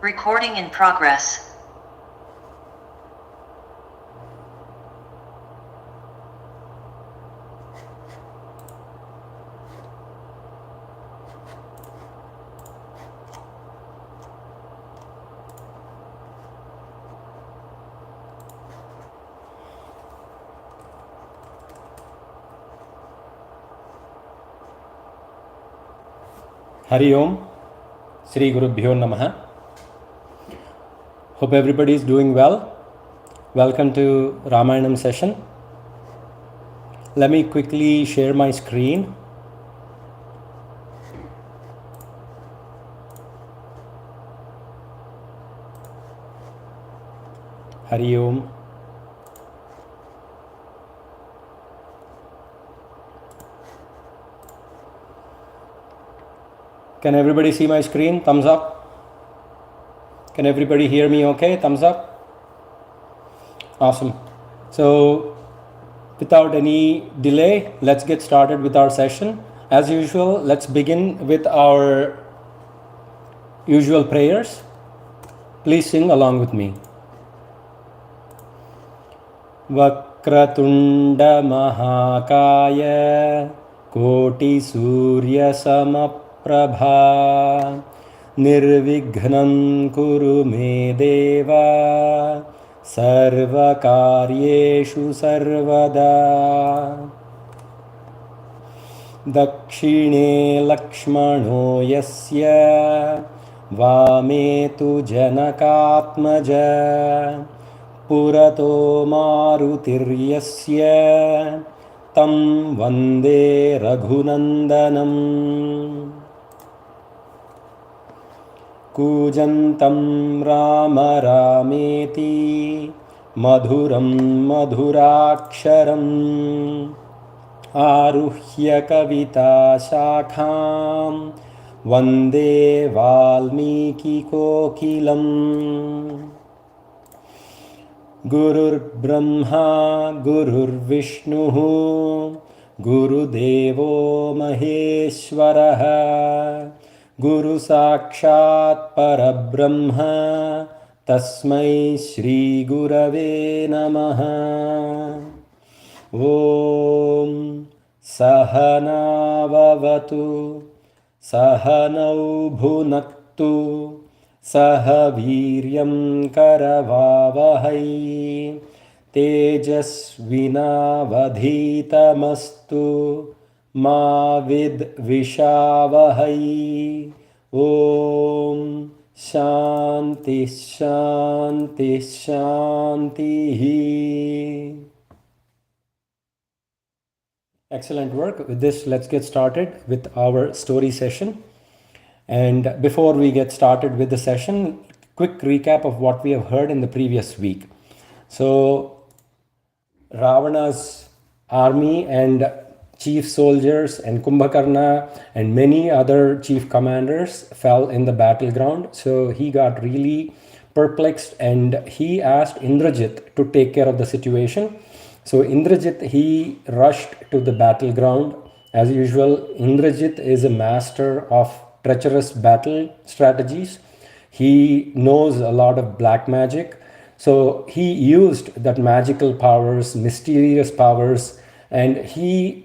Recording in progress. Hari Om, Sri Gurubhyo Namaha. Hope everybody is doing well. Welcome to Ramayanam session. Let me quickly share my screen. Hari Om. Can everybody see my screen? Thumbs up. Can everybody hear me okay? Thumbs up. Awesome. So without any delay, let's get started with our session. As usual, let's begin with our usual prayers. Please sing along with me. Vakratunda Mahakaya Koti Surya Samaprabha Nirvighnan Kuru Me Deva Sarvakaryeshu Sarvada Dakshine Lakshmano Yasya Vame Tu Janakatmaja Purato Marutiryasya Tam Vande Raghunandanam Kujantam Rama Rameti Madhuram Madhuraksharam Aruhya Kavita Shakham Vande Valmiki Kokilam Gurur Brahma Gurur Vishnu Guru Devo Maheshwaraha Guru Sakshat Parabrahma Tasmai Shri Gurave Namaha Om Sahana Vavatu Sahanau Bhunaktu Sahaviryam Karavavahai Tejasvinavadhitamastu Ma Vidvishavahai Om Shanti Shanti Shanti. Excellent work. With this, let's get started with our story session. And before we get started with the session, quick recap of what we have heard in the previous week. So, Ravana's army and chief soldiers and Kumbhakarna and many other chief commanders fell in the battleground. So he got really perplexed and he asked Indrajit to take care of the situation. So Indrajit, he rushed to the battleground. As usual, Indrajit is a master of treacherous battle strategies. He knows a lot of black magic. So he used that magical powers, mysterious powers, and he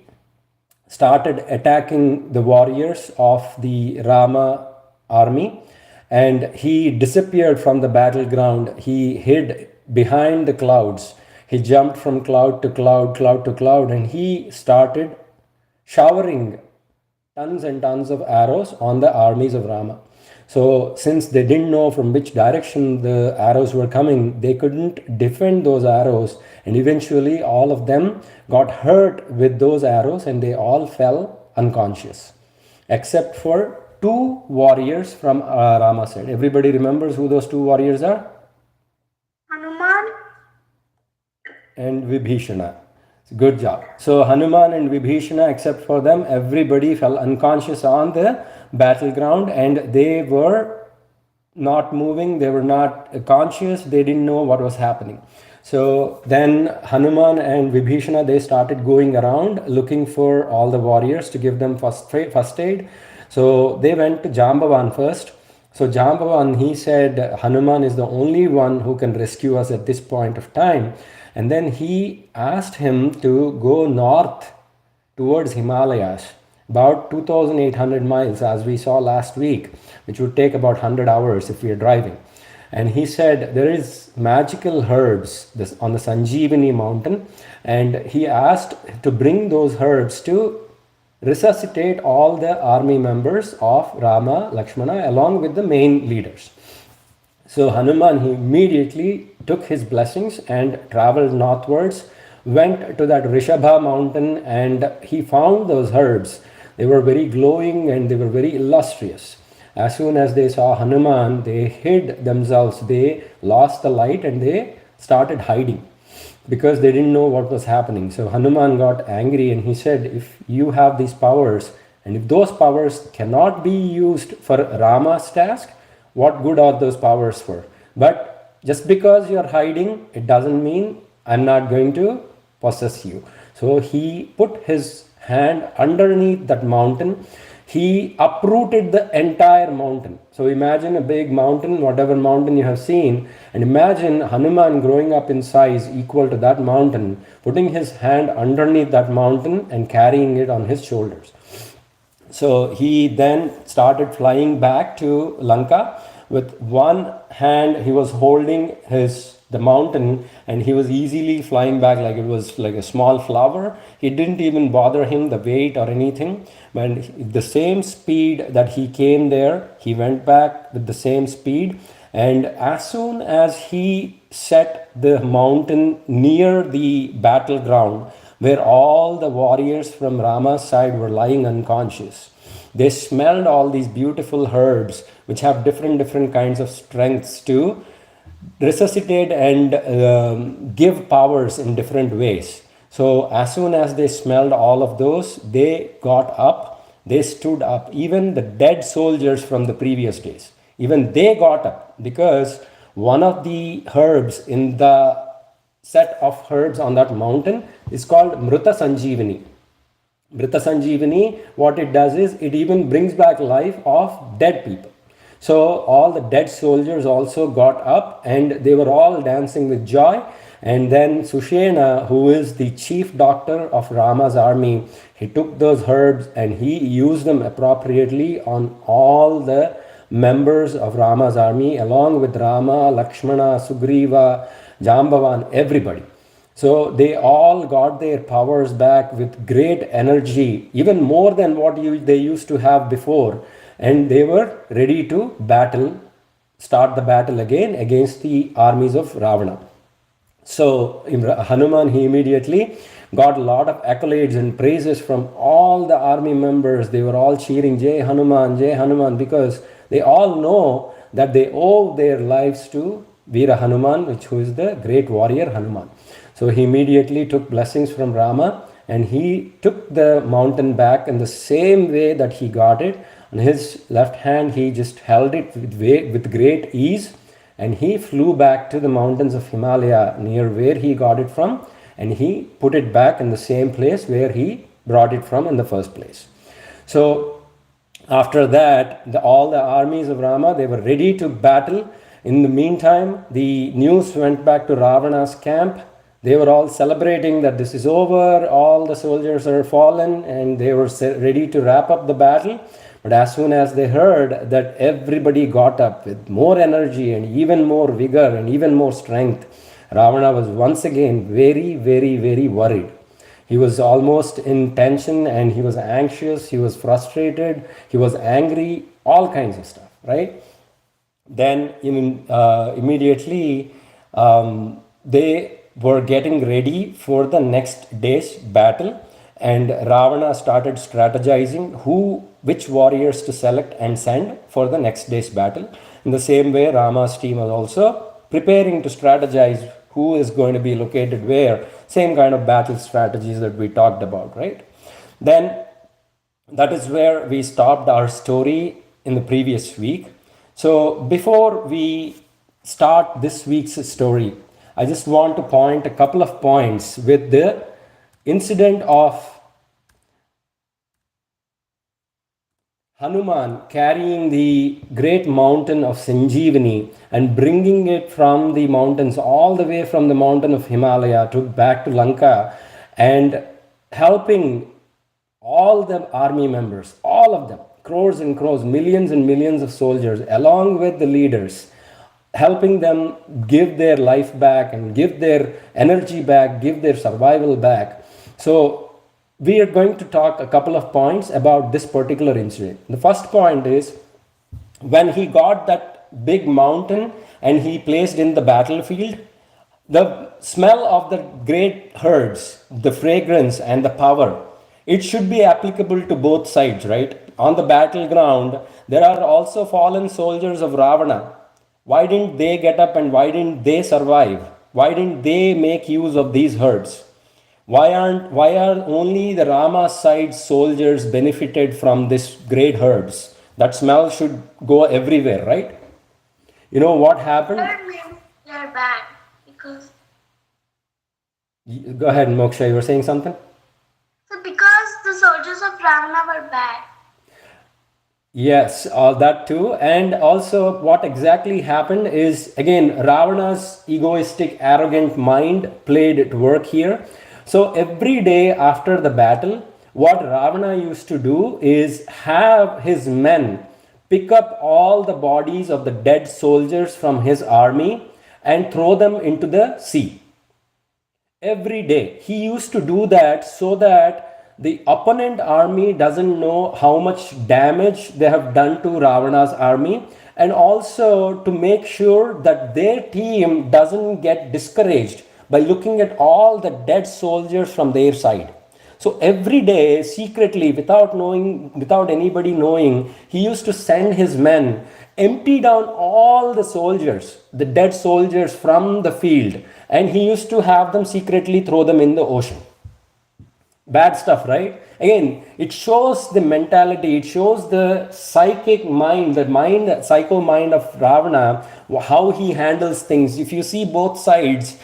started attacking the warriors of the Rama army, and he disappeared from the battleground. He hid behind the clouds. He jumped from cloud to cloud, cloud to cloud, and he started showering tons and tons of arrows on the armies of Rama. So since they didn't know from which direction the arrows were coming, they couldn't defend those arrows, and eventually all of them got hurt with those arrows and they all fell unconscious, except for two warriors from Rama's side. Everybody remembers who those two warriors are? Hanuman and Vibhishana. Good job. So Hanuman and Vibhishana, except for them, everybody fell unconscious on the battleground, and they were not moving, they were not conscious, they didn't know what was happening. So then Hanuman and Vibhishana, they started going around looking for all the warriors to give them first aid. So they went to Jambavan first, So Jambavan, he said, Hanuman is the only one who can rescue us at this point of time. And then he asked him to go north towards Himalayas, about 2,800 miles, as we saw last week, which would take about 100 hours if we are driving. And he said there is magical herbs on the Sanjeevani mountain, and he asked to bring those herbs to resuscitate all the army members of Rama, Lakshmana, along with the main leaders. So Hanuman, he immediately took his blessings and traveled northwards, went to that Rishabha mountain, and he found those herbs. They were very glowing and they were very illustrious. As soon as they saw Hanuman, they hid themselves, they lost the light and they started hiding because they didn't know what was happening. So Hanuman got angry and he said, if you have these powers and if those powers cannot be used for Rama's task, what good are those powers for? But just because you're hiding, it doesn't mean I'm not going to possess you. So he put his hand underneath that mountain. He uprooted the entire mountain. So imagine a big mountain, whatever mountain you have seen, and imagine Hanuman growing up in size equal to that mountain, putting his hand underneath that mountain and carrying it on his shoulders. So he then started flying back to Lanka. With one hand, he was holding the mountain, and he was easily flying back like it was like a small flower. It didn't even bother him, the weight or anything. But the same speed that he came there, he went back with the same speed. And as soon as he set the mountain near the battleground, where all the warriors from Rama's side were lying unconscious, they smelled all these beautiful herbs which have different kinds of strengths to resuscitate and give powers in different ways. So as soon as they smelled all of those, they got up, they stood up. Even the dead soldiers from the previous days, even they got up, because one of the herbs in the set of herbs on that mountain is called Mrita Sanjeevani. Mrita Sanjeevani, what it does is it even brings back life of dead people. So all the dead soldiers also got up and they were all dancing with joy. And then Sushena, who is the chief doctor of Rama's army, he took those herbs and he used them appropriately on all the members of Rama's army, along with Rama, Lakshmana, Sugriva, Jambavan, everybody. So they all got their powers back with great energy, even more than what they used to have before. And they were ready to start the battle again against the armies of Ravana. So Hanuman, he immediately got a lot of accolades and praises from all the army members. They were all cheering Jai Hanuman, because they all know that they owe their lives to Veera Hanuman, who is the great warrior Hanuman. So he immediately took blessings from Rama and he took the mountain back in the same way that he got it. On his left hand, he just held it with great ease, and he flew back to the mountains of Himalaya near where he got it from, and he put it back in the same place where he brought it from in the first place. So after that, all the armies of Rama, they were ready to battle. In the meantime, the news went back to Ravana's camp. They were all celebrating that this is over, all the soldiers are fallen, and they were ready to wrap up the battle. But as soon as they heard that everybody got up with more energy and even more vigor and even more strength, Ravana was once again very worried. He was almost in tension and he was anxious, he was frustrated, he was angry, all kinds of stuff, right? Then immediately they were getting ready for the next day's battle, and Ravana started strategizing which warriors to select and send for the next day's battle. In the same way, Rama's team was also preparing to strategize who is going to be located where. Same kind of battle strategies that we talked about, right? Then that is where we stopped our story in the previous week. So before we start this week's story, I just want to point a couple of points with the incident of Hanuman carrying the great mountain of Sanjeevani and bringing it from the mountains, all the way from the mountain of Himalaya to back to Lanka, and helping all the army members, all of them, crores and crores, millions and millions of soldiers, along with the leaders, helping them give their life back and give their energy back, give their survival back. So, we are going to talk a couple of points about this particular incident. The first point is when he got that big mountain and he placed in the battlefield, the smell of the great herbs, the fragrance and the power, it should be applicable to both sides, right? On the battleground, there are also fallen soldiers of Ravana. Why didn't they get up and why didn't they survive? Why didn't they make use of these herbs? Why are only the Rama side soldiers benefited from this great herbs? That smell should go everywhere, right? You know what happened? Third means they're bad because Go ahead, Moksha, you were saying something? so because the soldiers of Ravana were bad. Yes, all that too. And also, what exactly happened is again, Ravana's egoistic, arrogant mind played at work here. So, every day after the battle, what Ravana used to do is have his men pick up all the bodies of the dead soldiers from his army and throw them into the sea. Every day he used to do that so that the opponent army doesn't know how much damage they have done to Ravana's army, and also to make sure that their team doesn't get discouraged by looking at all the dead soldiers from their side. So every day, secretly, without knowing, without anybody knowing, he used to send his men, empty down all the soldiers, the dead soldiers from the field, and he used to have them secretly throw them in the ocean. Bad stuff, right? Again, it shows the mentality, it shows the psychic mind, the mind, psycho mind of Ravana, how he handles things. If you see both sides,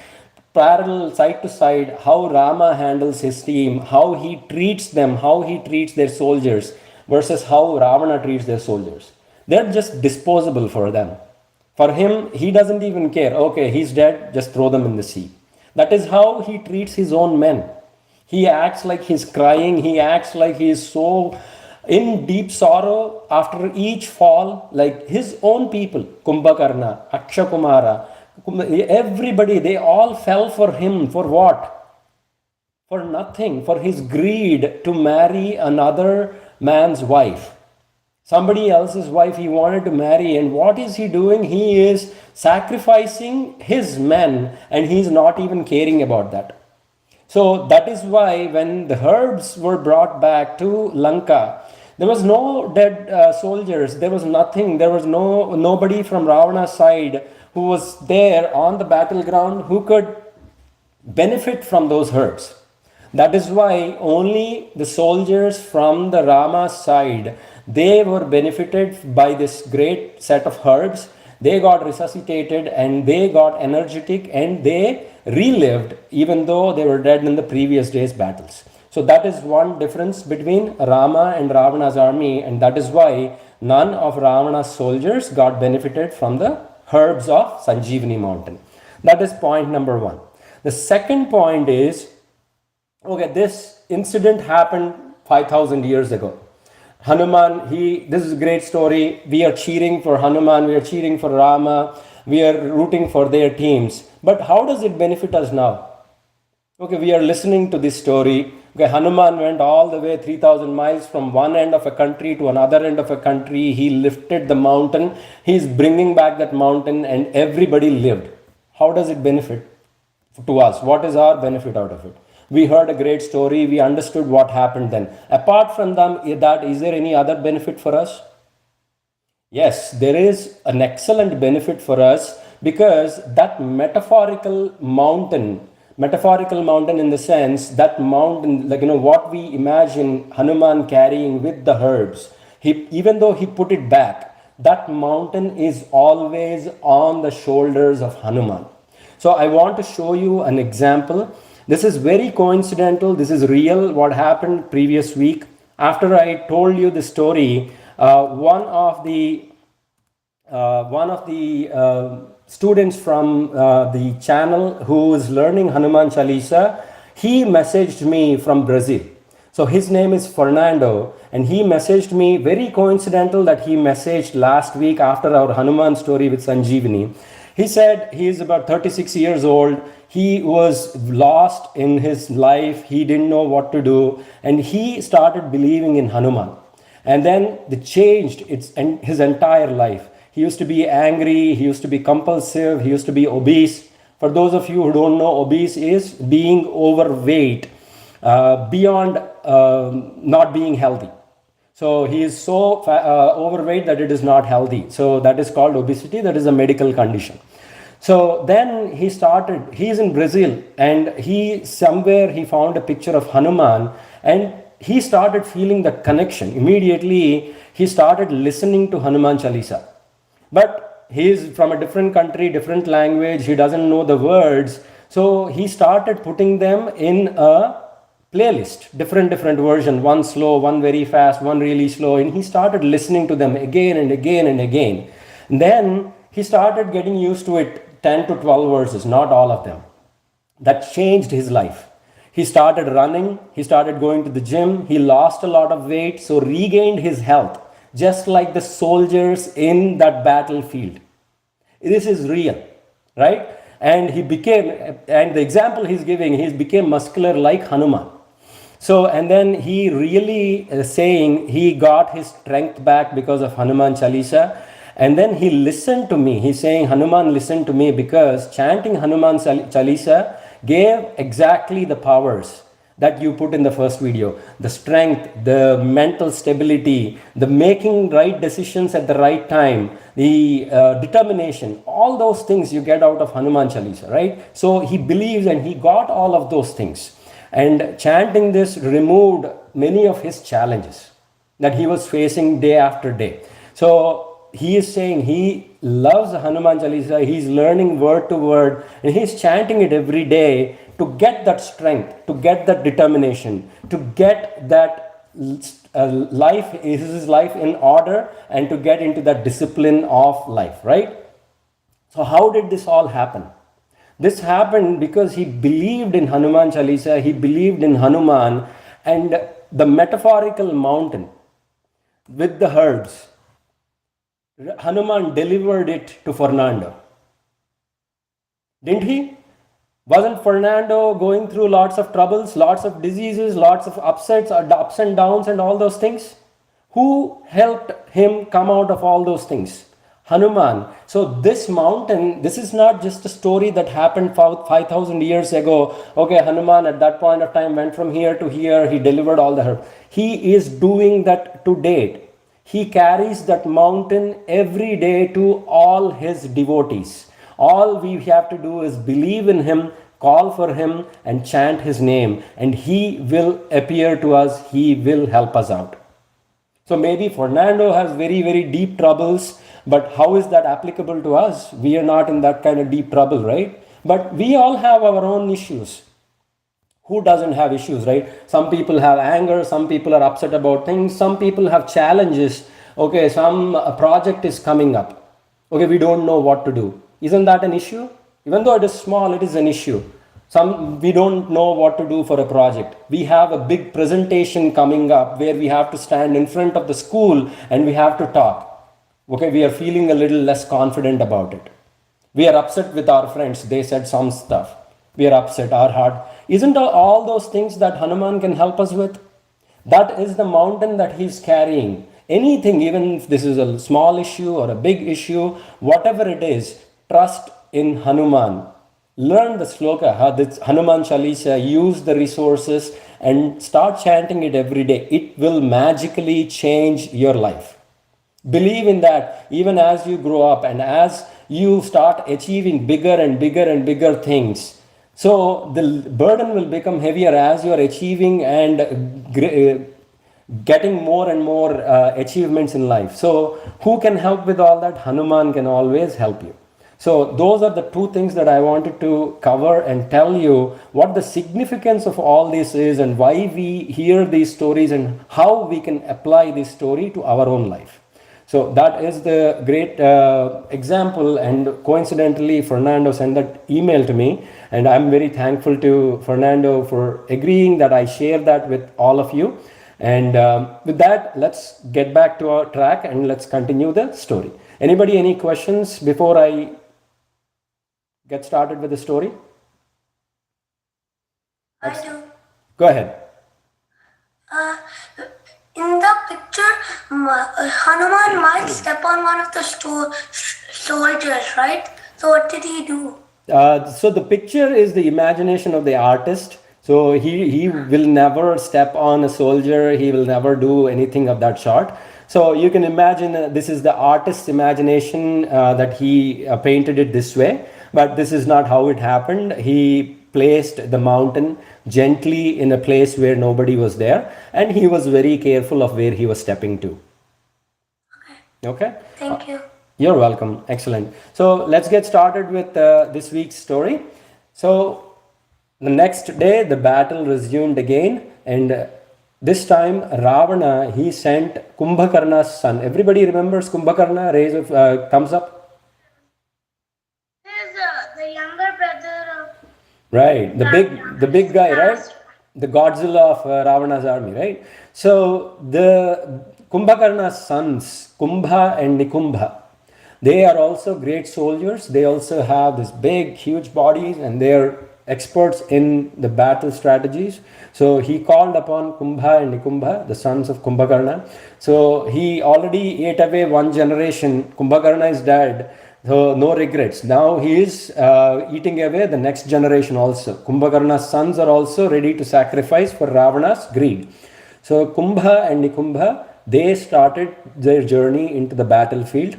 parallel side to side, how Rama handles his team, how he treats them, how he treats their soldiers, versus how Ravana treats their soldiers. They're just disposable for them. For him, he doesn't even care. Okay, he's dead, just throw them in the sea. That is how he treats his own men. He acts like he's crying, he acts like he is so in deep sorrow after each fall, like his own people, Kumbhakarna, Akshakumara, everybody, they all fell for him. For what? For nothing, for his greed to marry another man's wife. Somebody else's wife he wanted to marry, and what is he doing? He is sacrificing his men, and he's not even caring about that. So that is why when the herbs were brought back to Lanka, there was no dead soldiers, there was nothing, there was nobody from Ravana's side who was there on the battleground who could benefit from those herbs. That is why only the soldiers from the Rama side, they were benefited by this great set of herbs. They got resuscitated and they got energetic and they relived even though they were dead in the previous day's battles. So that is one difference between Rama and Ravana's army, and that is why none of Ravana's soldiers got benefited from the herbs of Sanjeevani mountain. That is point number one. The second point is, okay, this incident happened 5,000 years ago. Hanuman, this is a great story. We are cheering for Hanuman, we are cheering for Rama, we are rooting for their teams. But how does it benefit us now? Okay, we are listening to this story. Okay, Hanuman went all the way 3,000 miles from one end of a country to another end of a country. He lifted the mountain. He is bringing back that mountain and everybody lived. How does it benefit to us? What is our benefit out of it? We heard a great story. We understood what happened then. Apart from that, is there any other benefit for us? Yes, there is an excellent benefit for us, because that metaphorical mountain in the sense, that mountain, like, what we imagine Hanuman carrying with the herbs, even though he put it back, that mountain is always on the shoulders of Hanuman. So I want to show you an example. This is very coincidental. This is real, what happened previous week. After I told you the story, one of the students from the channel who is learning Hanuman Chalisa, he messaged me from Brazil. So his name is Fernando, and he messaged me, very coincidental that he messaged last week after our Hanuman story with Sanjeevani. He said he is about 36 years old. He was lost in his life. He didn't know what to do, and he started believing in Hanuman. And then it changed his entire life. He used to be angry, he used to be compulsive, he used to be obese. For those of you who don't know, obese is being overweight beyond not being healthy. So he is so overweight that it is not healthy. So that is called obesity. That is a medical condition. So then he's in Brazil, and he found a picture of Hanuman, and he started feeling the connection. Immediately, he started listening to Hanuman Chalisa. But he is from a different country, different language, he doesn't know the words. So he started putting them in a playlist, different version, one slow, one very fast, one really slow, and he started listening to them again and again and again. And then he started getting used to it, 10 to 12 verses, not all of them. That changed his life. He started running, he started going to the gym, he lost a lot of weight, so regained his health, just like the soldiers in that battlefield. This is real, right? And the example he's giving, he became muscular like Hanuman. So, and then he really saying he got his strength back because of Hanuman Chalisa. And then he listened to me. He's saying Hanuman listened to me because chanting Hanuman Chalisa gave exactly the powers that you put in the first video. The strength, the mental stability, the making right decisions at the right time, the determination, all those things you get out of Hanuman Chalisa, right? So he believes and he got all of those things. And chanting this removed many of his challenges that he was facing day after day. So he is saying he loves Hanuman Chalisa, he's learning word to word, and he's chanting it every day to get that strength, to get that determination, to get that his life in order, and to get into that discipline of life, right? So how did this all happen? This happened because he believed in Hanuman Chalisa, he believed in Hanuman, and the metaphorical mountain with the herbs. Hanuman delivered it to Fernando. Didn't he? Wasn't Fernando going through lots of troubles, lots of diseases, lots of ups and downs and all those things? Who helped him come out of all those things? Hanuman. So this mountain, this is not just a story that happened 5,000 years ago. Okay, Hanuman at that point of time went from here to here, he delivered all the herbs. He is doing that to date. He carries that mountain every day to all his devotees. All we have to do is believe in him, call for him, and chant his name, and he will appear to us, he will help us out. So maybe Fernando has very, very deep troubles, but how is that applicable to us? We are not in that kind of deep trouble, right? But we all have our own issues. Who doesn't have issues, right? Some people have anger, some people are upset about things, some people have challenges. Okay, some project is coming up. Okay, we don't know what to do. Isn't that an issue? Even though it is small, it is an issue. We don't know what to do for a project. We have a big presentation coming up where we have to stand in front of the school and we have to talk. Okay, we are feeling a little less confident about it. We are upset with our friends. They said some stuff. We are upset, our heart. Isn't all those things that Hanuman can help us with? That is the mountain that he's carrying. Anything, even if this is a small issue or a big issue, whatever it is, trust in Hanuman. Learn the sloka, this Hanuman Chalisa, use the resources and start chanting it every day. It will magically change your life. Believe in that even as you grow up and as you start achieving bigger and bigger and bigger things. So the burden will become heavier as you are achieving and getting more and more achievements in life. So who can help with all that? Hanuman can always help you. So those are the two things that I wanted to cover and tell you what the significance of all this is and why we hear these stories and how we can apply this story to our own life. So that is the great example, and coincidentally Fernando sent that email to me, and I'm very thankful to Fernando for agreeing that I share that with all of you. And with that, let's get back to our track and let's continue the story. Anybody, any questions before I get started with the story? I do. Go ahead. In the picture, Hanuman might step on one of the soldiers, right? So what did he do? So the picture is the imagination of the artist. So he will never step on a soldier. He will never do anything of that sort. So you can imagine this is the artist's imagination that he painted it this way. But this is not how it happened. He placed the mountain gently in a place where nobody was there, and he was very careful of where he was stepping to. Okay? Thank you. You're welcome. Excellent. So let's get started with this week's story. So the next day, the battle resumed again, and this time Ravana, he sent Kumbhakarna's son. Everybody remembers Kumbhakarna? Raise of thumbs up. He is the younger brother of... Right, the big guy, right? The Godzilla of Ravana's army, right? So the Kumbhakarna's sons, Kumbha and Nikumbha, they are also great soldiers. They also have this big, huge bodies, and they are experts in the battle strategies. So he called upon Kumbha and Nikumbha, the sons of Kumbhakarna. So he already ate away one generation. Kumbhakarna is dead. So no regrets. Now he is eating away the next generation also. Kumbhakarna's sons are also ready to sacrifice for Ravana's greed. So Kumbha and Nikumbha, they started their journey into the battlefield.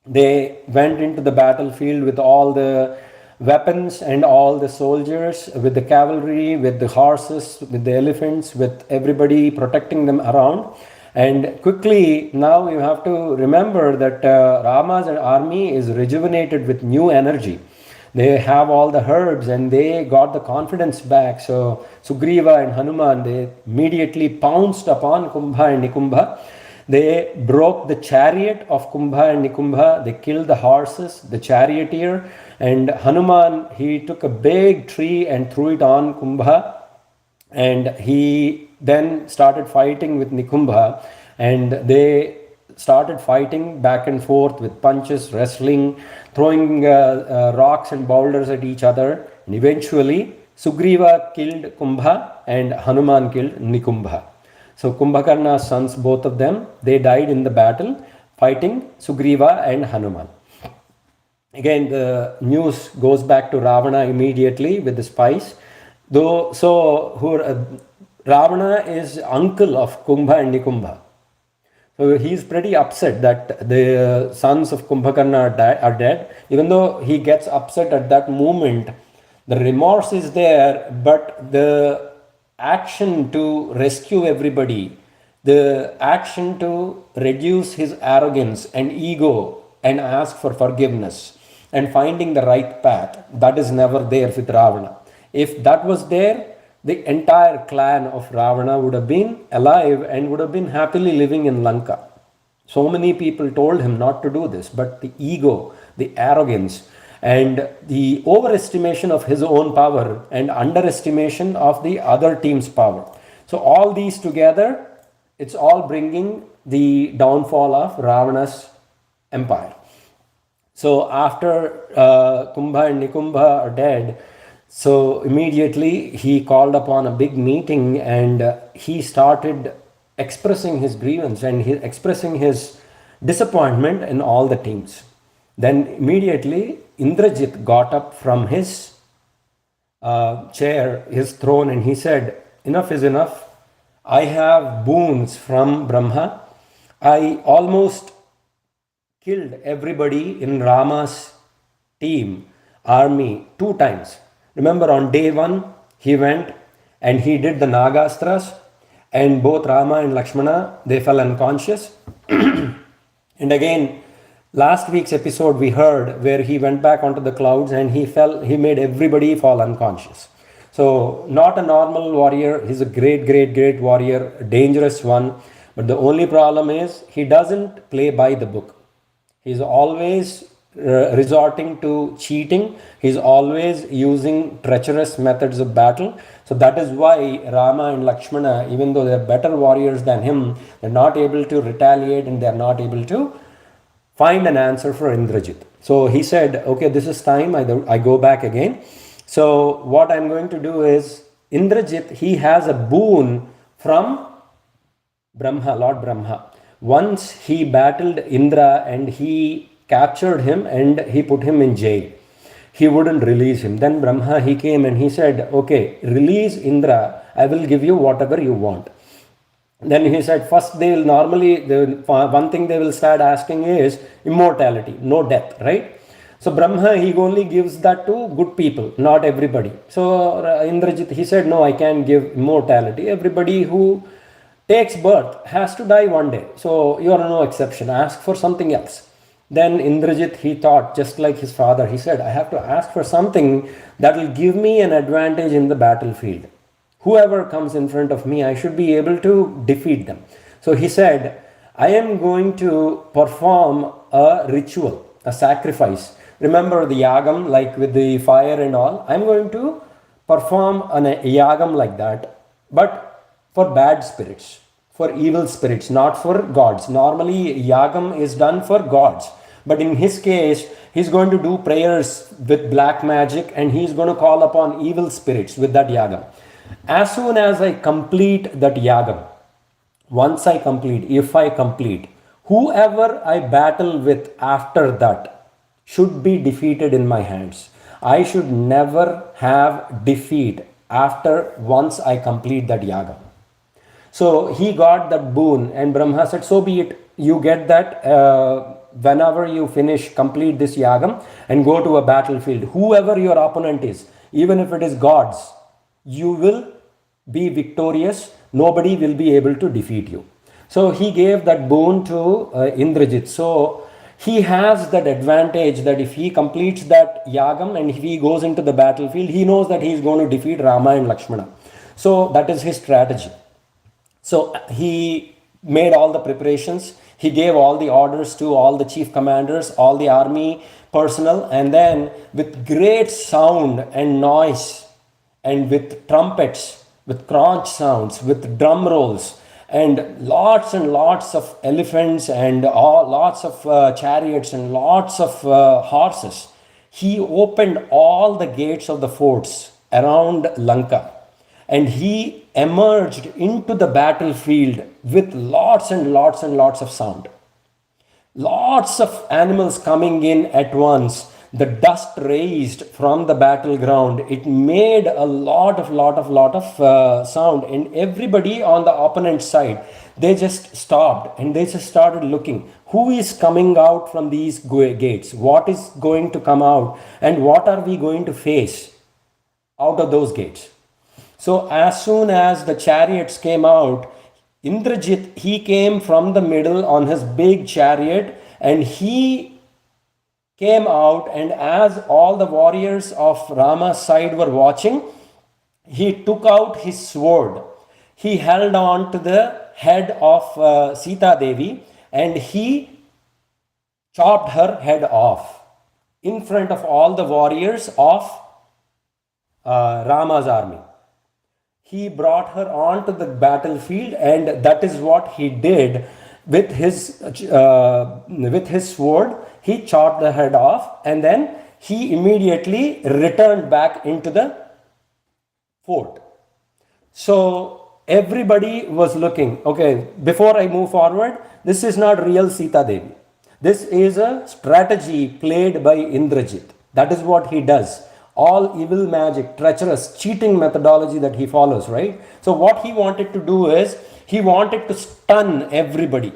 They went into the battlefield with all the weapons and all the soldiers, with the cavalry, with the horses, with the elephants, with everybody protecting them around. And quickly, now you have to remember that Rama's army is rejuvenated with new energy. They have all the herbs and they got the confidence back. So Sugriva and Hanuman, they immediately pounced upon Kumbha and Nikumbha. They broke the chariot of Kumbha and Nikumbha. They killed the horses, the charioteer. And Hanuman, he took a big tree and threw it on Kumbha. And he then started fighting with Nikumbha. And they started fighting back and forth with punches, wrestling, throwing rocks and boulders at each other. And eventually, Sugriva killed Kumbha and Hanuman killed Nikumbha. So Kumbhakarna's sons, both of them, they died in the battle fighting Sugriva and Hanuman. Again, the news goes back to Ravana immediately with the spies. Ravana is uncle of Kumbha and Nikumbha. So he's pretty upset that the sons of Kumbhakarna are dead. Even though he gets upset at that moment, the remorse is there, but the action to rescue everybody, the action to reduce his arrogance and ego and ask for forgiveness and finding the right path, that is never there with Ravana. If that was there, the entire clan of Ravana would have been alive and would have been happily living in Lanka. So many people told him not to do this, but the ego, the arrogance, and the overestimation of his own power and underestimation of the other team's power. So all these together, it's all bringing the downfall of Ravana's empire. So after Kumbha and Nikumbha are dead, so immediately he called upon a big meeting and he started expressing his grievance and expressing his disappointment in all the teams. Then immediately Indrajit got up from his chair, his throne, and he said, "Enough is enough. I have boons from Brahma. I almost killed everybody in Rama's team, army, 2 times. Remember, on day 1, he went and he did the Nagastras, and both Rama and Lakshmana, they fell unconscious. And again, Last week's episode we heard where he went back onto the clouds and he made everybody fall unconscious. So not a normal warrior, he's a great warrior, dangerous one. But the only problem is he doesn't play by the book. He's always resorting to cheating. He's always using treacherous methods of battle. So that is why Rama and Lakshmana, even though they're better warriors than him, they're not able to retaliate and they're not able to find an answer for Indrajit. So he said, okay, this is time, I go back again. So what I'm going to do is, Indrajit, he has a boon from Brahma, Lord Brahma. Once he battled Indra and he captured him and he put him in jail. He wouldn't release him. Then Brahma, he came and he said, okay, release Indra, I will give you whatever you want. Then he said, first they will normally, one thing they will start asking is immortality, no death, right? So Brahma, he only gives that to good people, not everybody. So Indrajit, he said, no, I can't give immortality. Everybody who takes birth has to die one day. So you are no exception. Ask for something else. Then Indrajit, he thought, just like his father, he said, I have to ask for something that will give me an advantage in the battlefield. Whoever comes in front of me, I should be able to defeat them. So he said, I am going to perform a ritual, a sacrifice. Remember the yagam, like with the fire and all. I'm going to perform a yagam like that, but for bad spirits, for evil spirits, not for gods. Normally, yagam is done for gods. But in his case, he's going to do prayers with black magic and he's going to call upon evil spirits with that yagam. As soon as I complete that yagam, if I complete, whoever I battle with after that should be defeated in my hands. I should never have defeat after once I complete that yagam. So he got that boon and Brahma said, so be it. You get that whenever you complete this yagam and go to a battlefield. Whoever your opponent is, even if it is gods, you will be victorious. Nobody will be able to defeat you. So he gave that boon to Indrajit. So he has that advantage that if he completes that yagam and if he goes into the battlefield, he knows that he is going to defeat Rama and Lakshmana. So that is his strategy. So he made all the preparations. He gave all the orders to all the chief commanders, all the army personnel, and then with great sound and noise and with trumpets, with conch sounds, with drum rolls, and lots of elephants and lots of chariots and lots of horses, he opened all the gates of the forts around Lanka and he emerged into the battlefield with lots of sound. Lots of animals coming in at once. The dust raised from the battleground. It made a lot of sound, and everybody on the opponent side, they just stopped and they just started looking. Who is coming out from these gates? What is going to come out? And what are we going to face out of those gates? So as soon as the chariots came out, Indrajit, he came from the middle on his big chariot and he came out, and as all the warriors of Rama's side were watching, he took out his sword. He held on to the head of Sita Devi and he chopped her head off in front of all the warriors of Rama's army. He brought her onto the battlefield, and that is what he did with his sword. He chopped the head off and then he immediately returned back into the fort. So everybody was looking, okay, before I move forward, this is not real Sita Devi. This is a strategy played by Indrajit. That is what he does. All evil magic, treacherous, cheating methodology that he follows, right? So what he wanted to do is, he wanted to stun everybody.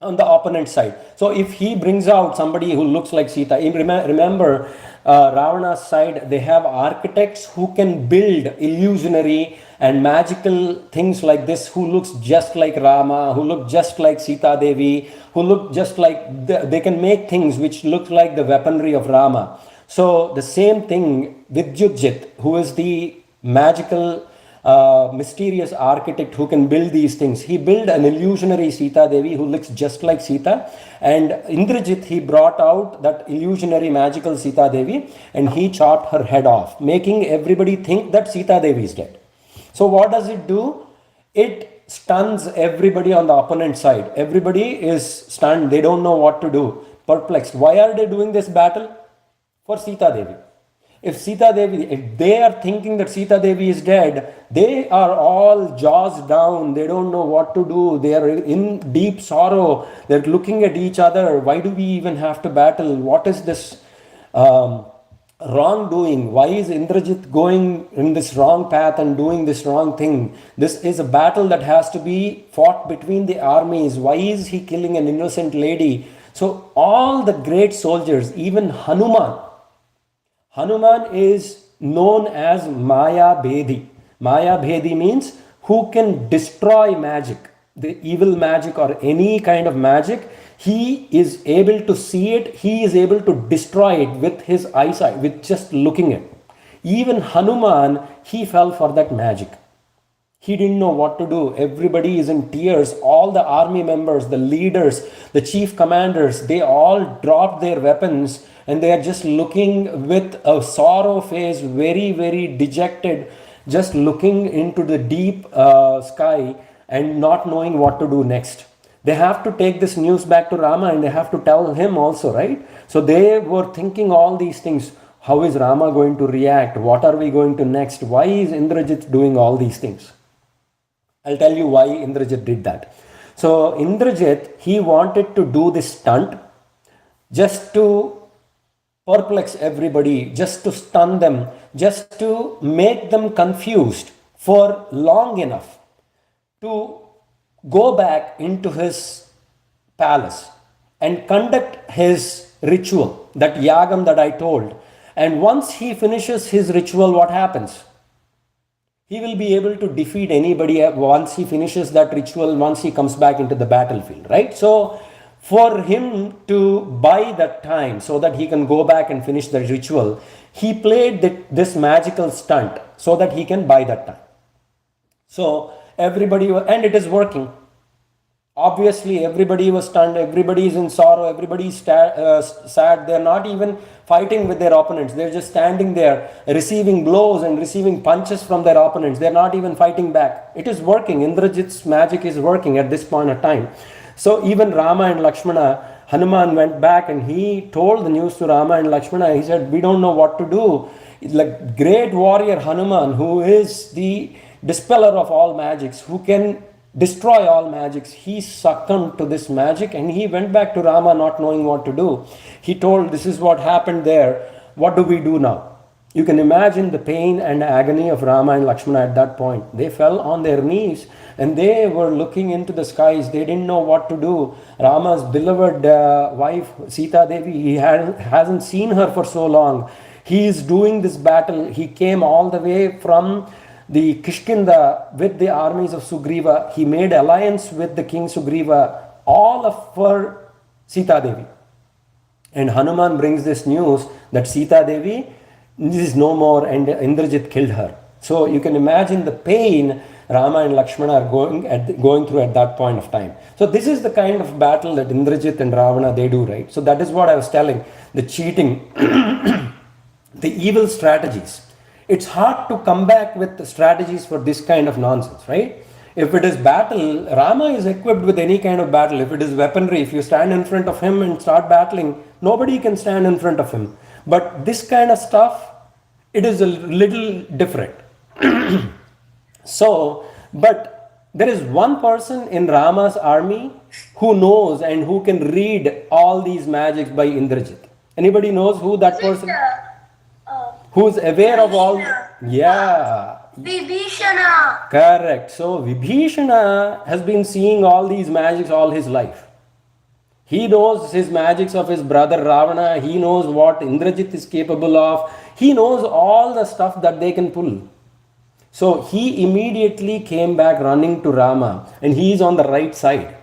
on the opponent side. So if he brings out somebody who looks like Sita, remember Ravana's side, they have architects who can build illusionary and magical things like this, who looks just like Rama, who look just like Sita Devi, who look just like, they can make things which look like the weaponry of Rama. So the same thing with Yuddha, who is the magical mysterious architect who can build these things. He built an illusionary Sita Devi who looks just like Sita, and Indrajit, he brought out that illusionary magical Sita Devi and he chopped her head off, making everybody think that Sita Devi is dead. So what does it do? It stuns everybody on the opponent side. Everybody is stunned. They don't know what to do, perplexed. Why are they doing this battle? For Sita Devi. If they are thinking that Sita Devi is dead, they are all jaws down. They don't know what to do. They are in deep sorrow. They're looking at each other. Why do we even have to battle? What is this wrongdoing? Why is Indrajit going in this wrong path and doing this wrong thing? This is a battle that has to be fought between the armies. Why is he killing an innocent lady? So all the great soldiers, even Hanuman is known as Maya Bhedi. Maya Bhedi means who can destroy magic, the evil magic or any kind of magic. He is able to see it, he is able to destroy it with his eyesight, with just looking at it. Even Hanuman, he fell for that magic. He didn't know what to do. Everybody is in tears. All the army members, the leaders, the chief commanders, they all dropped their weapons and they are just looking with a sorrow face, very, very dejected, just looking into the deep sky and not knowing what to do next. They have to take this news back to Rama and they have to tell him also, right? So they were thinking all these things. How is Rama going to react? What are we going to next? Why is Indrajit doing all these things? I'll tell you why Indrajit did that. So Indrajit, he wanted to do this stunt just to perplex everybody, just to stun them, just to make them confused for long enough to go back into his palace and conduct his ritual, that yagam that I told. And once he finishes his ritual, what happens? He will be able to defeat anybody once he finishes that ritual, once he comes back into the battlefield, right? So for him to buy that time so that he can go back and finish the ritual, he played this magical stunt so that he can buy that time. So everybody, and it is working. Obviously, everybody was stunned, everybody is in sorrow, everybody is sad. They're not even fighting with their opponents. They're just standing there receiving blows and receiving punches from their opponents. They're not even fighting back. It is working. Indrajit's magic is working at this point of time. So even Rama and Lakshmana, Hanuman went back and he told the news to Rama and Lakshmana. He said, we don't know what to do. Like great warrior Hanuman, who is the dispeller of all magics, who can destroy all magics, he succumbed to this magic and he went back to Rama not knowing what to do. He told, this is what happened there. What do we do now? You can imagine the pain and agony of Rama and Lakshmana at that point. They fell on their knees and they were looking into the skies. They didn't know what to do. Rama's beloved wife, Sita Devi, he hasn't seen her for so long. He is doing this battle. He came all the way from the Kishkinda with the armies of Sugriva. He made alliance with the king Sugriva, all for Sita Devi. And Hanuman brings this news that Sita Devi is no more and Indrajit killed her. So you can imagine the pain Rama and Lakshmana are going through at that point of time. So this is the kind of battle that Indrajit and Ravana, they do, right? So that is what I was telling, the cheating, the evil strategies. It's hard to come back with the strategies for this kind of nonsense, right? If it is battle, Rama is equipped with any kind of battle. If it is weaponry, if you stand in front of him and start battling, nobody can stand in front of him. But this kind of stuff, it is a little different. So, but there is one person in Rama's army who knows and who can read all these magics by Indrajit. Anybody knows who that person is? Who's aware of all? Yeah. Vibhishana. Correct. So Vibhishana has been seeing all these magics all his life. He knows his magics of his brother Ravana. He knows what Indrajit is capable of. He knows all the stuff that they can pull. So he immediately came back running to Rama, and he is on the right side.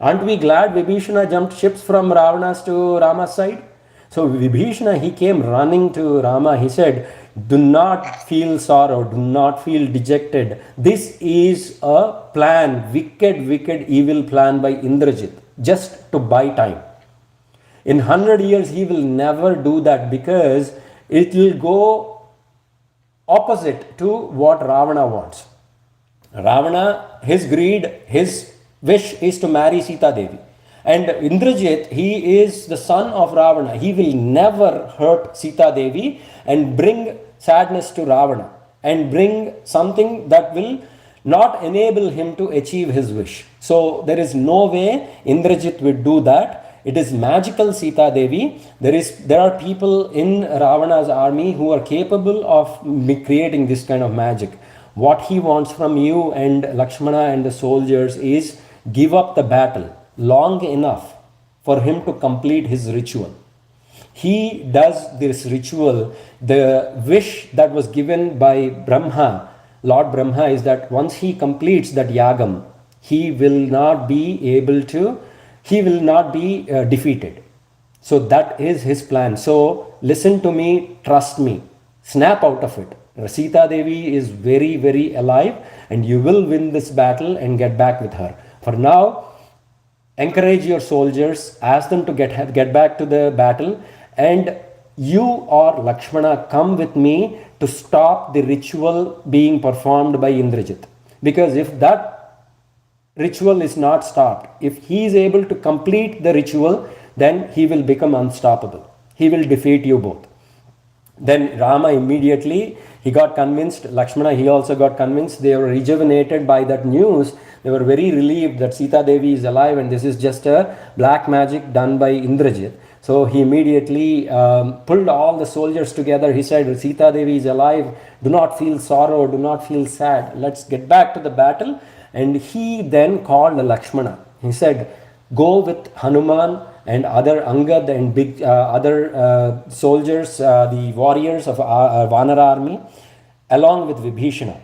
Aren't we glad Vibhishana jumped ships from Ravana's to Rama's side? So Vibhishana, he came running to Rama. He said, do not feel sorrow, do not feel dejected. This is a plan, wicked, evil plan by Indrajit, just to buy time. In 100 years, he will never do that, because it will go opposite to what Ravana wants. Ravana, his greed, his wish is to marry Sita Devi. And Indrajit, he is the son of Ravana. He will never hurt Sita Devi and bring sadness to Ravana and bring something that will not enable him to achieve his wish. So there is no way Indrajit would do that. It is magical Sita Devi. There are people in Ravana's army who are capable of creating this kind of magic. What he wants from you and Lakshmana and the soldiers is give up the battle long enough for him to complete his ritual. He does this ritual. The wish that was given by Brahma, Lord Brahma, is that once he completes that yagam, he will not be defeated. So that is his plan. So listen to me, trust me, snap out of it. Sita Devi is very alive, and you will win this battle and get back with her. For now, encourage your soldiers, ask them to get back to the battle, and you or Lakshmana come with me to stop the ritual being performed by Indrajit. Because if that ritual is not stopped, if he is able to complete the ritual, then he will become unstoppable. He will defeat you both. Then Rama immediately, he got convinced. Lakshmana, he also got convinced. They were rejuvenated by that news. They were very relieved that Sita Devi is alive and this is just a black magic done by Indrajit. So he immediately pulled all the soldiers together. He said, Sita Devi is alive. Do not feel sorrow. Do not feel sad. Let's get back to the battle. And he then called Lakshmana. He said, go with Hanuman and other Angad and big other soldiers, the warriors of Vanara army, along with Vibhishana.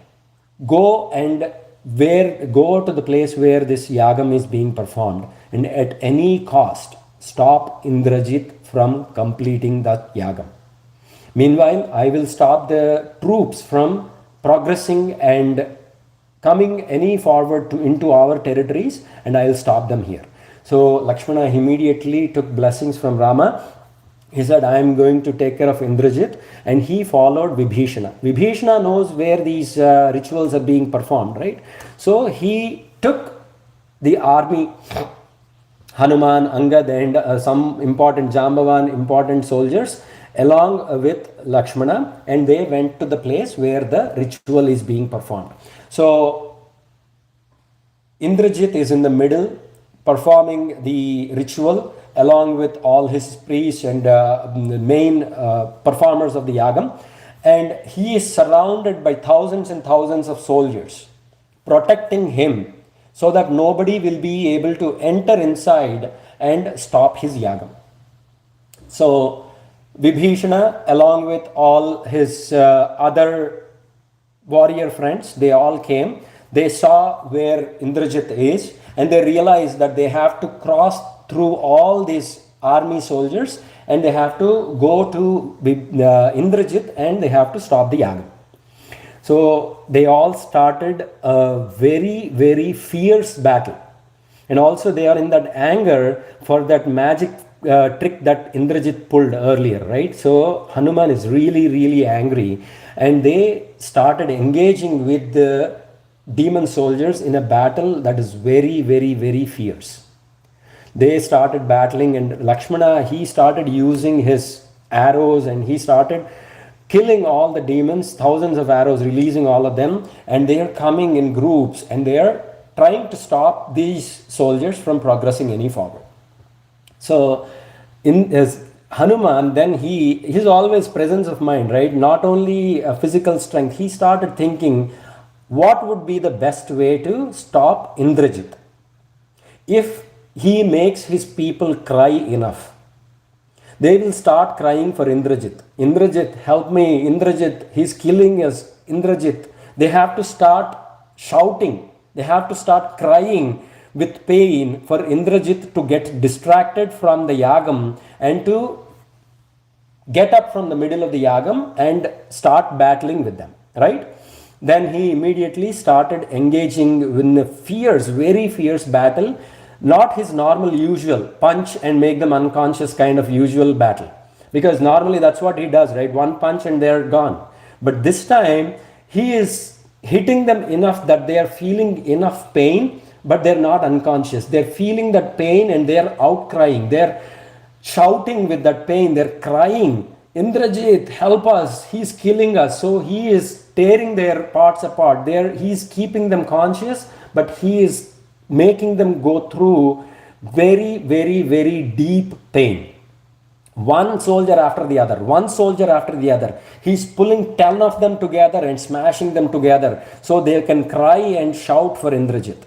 Go to the place where this yagam is being performed, and at any cost stop Indrajit from completing that yagam. Meanwhile, I will stop the troops from progressing and coming any forward into our territories, and I will stop them here. So Lakshmana immediately took blessings from Rama. He said, I am going to take care of Indrajit, and he followed Vibhishana. Vibhishana knows where these rituals are being performed, right? So he took the army, Hanuman, Angad, and some important Jambavan, important soldiers, along with Lakshmana, and they went to the place where the ritual is being performed. So Indrajit is in the middle, performing the ritual along with all his priests and the main performers of the yagam, and he is surrounded by thousands and thousands of soldiers protecting him so that nobody will be able to enter inside and stop his yagam. So Vibhishana, along with all his other warrior friends, they all came. They saw where Indrajit is, and they realized that they have to cross through all these army soldiers, and they have to go to Indrajit, and they have to stop the yagam. So they all started a very fierce battle, and also they are in that anger for that magic trick that Indrajit pulled earlier, right? So Hanuman is really angry, and they started engaging with the demon soldiers in a battle that is very fierce. They started battling, and Lakshmana, he started using his arrows, and he started killing all the demons, thousands of arrows, releasing all of them, and they are coming in groups, and they are trying to stop these soldiers from progressing any forward. So as Hanuman, then his always presence of mind, right? Not only physical strength, he started thinking, what would be the best way to stop Indrajit? If he makes his people cry enough. They will start crying for Indrajit. Indrajit, help me. Indrajit, he's killing us. Indrajit. They have to start shouting. They have to start crying with pain for Indrajit to get distracted from the yagam and to get up from the middle of the yagam and start battling with them, right? Then he immediately started engaging in a fierce, very fierce battle, not his normal usual punch and make them unconscious kind of usual battle. Because normally that's what he does, right? One punch and they're gone. But this time he is hitting them enough that they are feeling enough pain, but they're not unconscious. They're feeling that pain and they're outcrying. They're shouting with that pain. They're crying, Indrajit, help us. He's killing us. So he is tearing their parts apart. He's keeping them conscious, but he is making them go through very, very, very deep pain. One soldier after the other, one soldier after the other. He's pulling 10 of them together and smashing them together so they can cry and shout for Indrajit.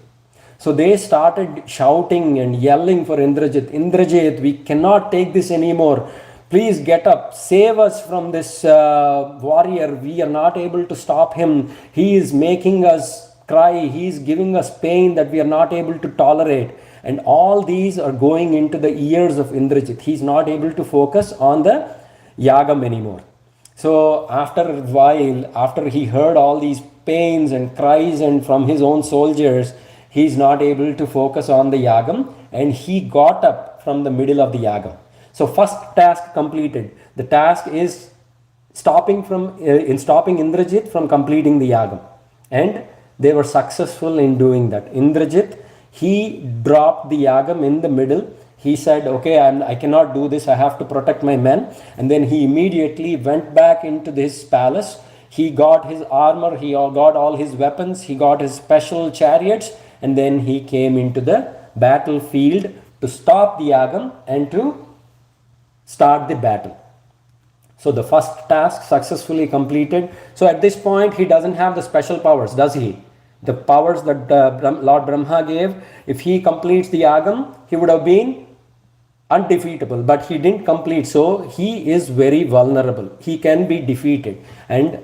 So they started shouting and yelling for Indrajit. Indrajit, we cannot take this anymore. Please get up. Save us from this warrior. We are not able to stop him. He is making us cry. He is giving us pain that we are not able to tolerate. And all these are going into the ears of Indrajit. He's not able to focus on the yagam anymore. So after a while, after he heard all these pains and cries and from his own soldiers, he's not able to focus on the yagam and he got up from the middle of the yagam. So first task completed. The task is stopping Indrajit from completing the yagam. And they were successful in doing that. Indrajit, he dropped the yagam in the middle. He said, okay, I cannot do this. I have to protect my men. And then he immediately went back into his palace. He got his armor. He got all his weapons. He got his special chariots. And then he came into the battlefield to stop the yagam and to start the battle. So the first task successfully completed. So at this point, he doesn't have the special powers, does he? The powers that Lord Brahma gave, if he completes the yagam, he would have been undefeatable, but he didn't complete. So he is very vulnerable. He can be defeated. And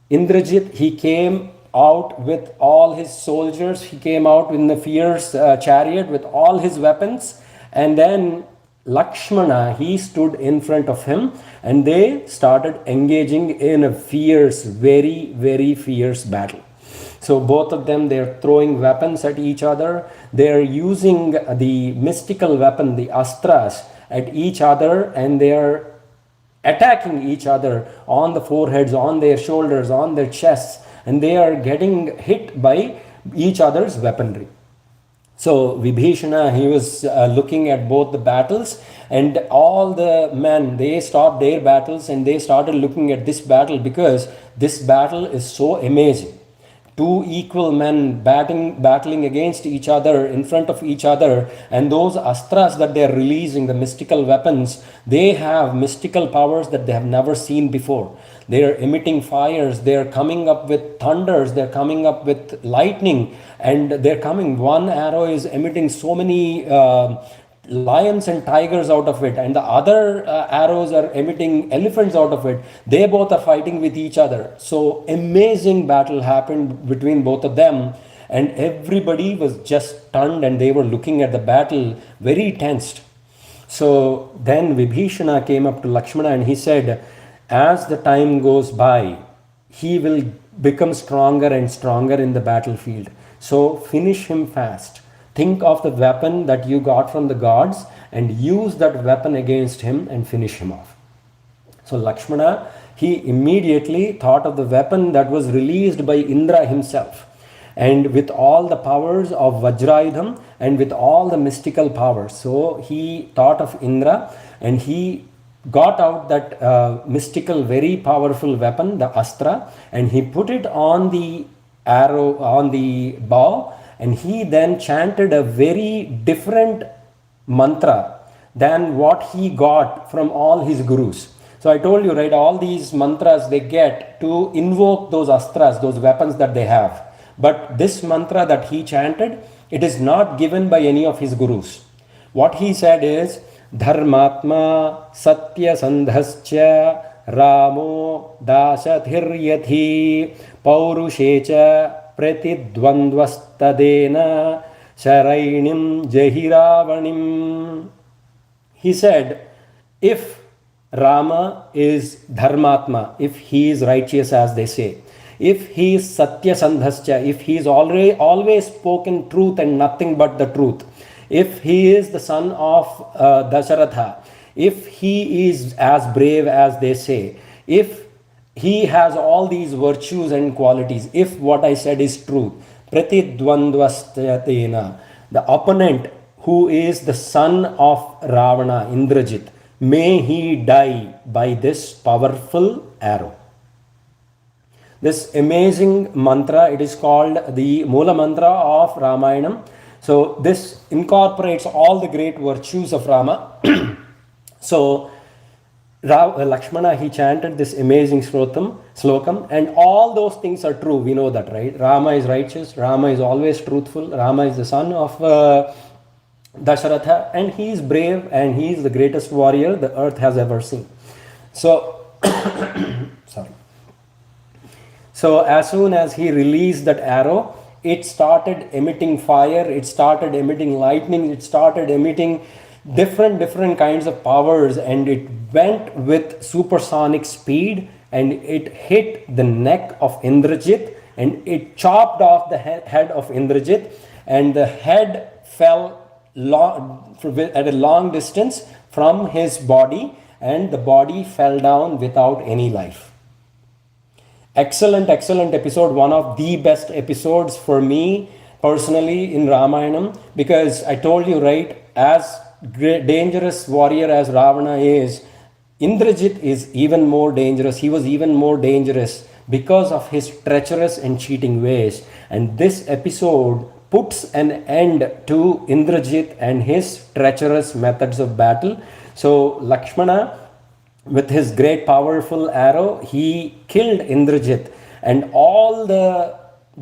Indrajit, he came out with all his soldiers. He came out in the fierce chariot with all his weapons. And then Lakshmana, he stood in front of him and they started engaging in a fierce, very, very fierce battle. So both of them, they're throwing weapons at each other. They're using the mystical weapon, the astras, at each other, and they're attacking each other on the foreheads, on their shoulders, on their chests, and they are getting hit by each other's weaponry. So Vibhishana, he was looking at both the battles, and all the men, they stopped their battles and they started looking at this battle because this battle is so amazing. Two equal men battling against each other, in front of each other, and those astras that they are releasing, the mystical weapons, they have mystical powers that they have never seen before. They are emitting fires, they are coming up with thunders, they're coming up with lightning, and they're coming. One arrow is emitting so many lions and tigers out of it, and the other arrows are emitting elephants out of it. They both are fighting with each other. So amazing battle happened between both of them, and everybody was just stunned and they were looking at the battle very tensed. So then Vibhishana came up to Lakshmana and he said, as the time goes by, he will become stronger and stronger in the battlefield. So finish him fast. Think of the weapon that you got from the gods and use that weapon against him and finish him off. So Lakshmana, he immediately thought of the weapon that was released by Indra himself. And with all the powers of Vajrayudham and with all the mystical powers. So he thought of Indra and he got out that mystical, very powerful weapon, the Astra, and he put it on the arrow, on the bow, and he then chanted a very different mantra than what he got from all his gurus. So I told you, right, all these mantras they get to invoke those astras, those weapons that they have. But this mantra that he chanted, it is not given by any of his gurus. What he said is, Dharmatma Satya Sandhascha Ramo Dashathiryathi Paurushecha Pratidvandvastadena Sharainim Jahiravanim. He said, if Rama is Dharmatma, if he is righteous as they say, if he is Satya Sandhascha, if he is always spoken truth and nothing but the truth, if he is the son of Dasharatha, if he is as brave as they say, if he has all these virtues and qualities, if what I said is truth, Pratidvandvastena, the opponent who is the son of Ravana, Indrajit, may he die by this powerful arrow. This amazing mantra, it is called the Mula Mantra of Ramayanam. So this incorporates all the great virtues of Rama. So Lakshmana, he chanted this amazing slokam, and all those things are true. We know that, right? Rama is righteous, Rama is always truthful, Rama is the son of Dasharatha, and he is brave, and he is the greatest warrior the earth has ever seen. So, sorry. So as soon as he released that arrow, it started emitting fire, it started emitting lightning, it started emitting different kinds of powers, and it went with supersonic speed, and it hit the neck of Indrajit, and it chopped off the head of Indrajit, and the head fell at a long distance from his body, and the body fell down without any life. Excellent episode, one of the best episodes for me personally in Ramayanam, because I told you, right, as dangerous warrior as Ravana is, Indrajit is even more dangerous. He was even more dangerous because of his treacherous and cheating ways. And this episode puts an end to Indrajit and his treacherous methods of battle. So Lakshmana, with his great powerful arrow, he killed Indrajit, and all the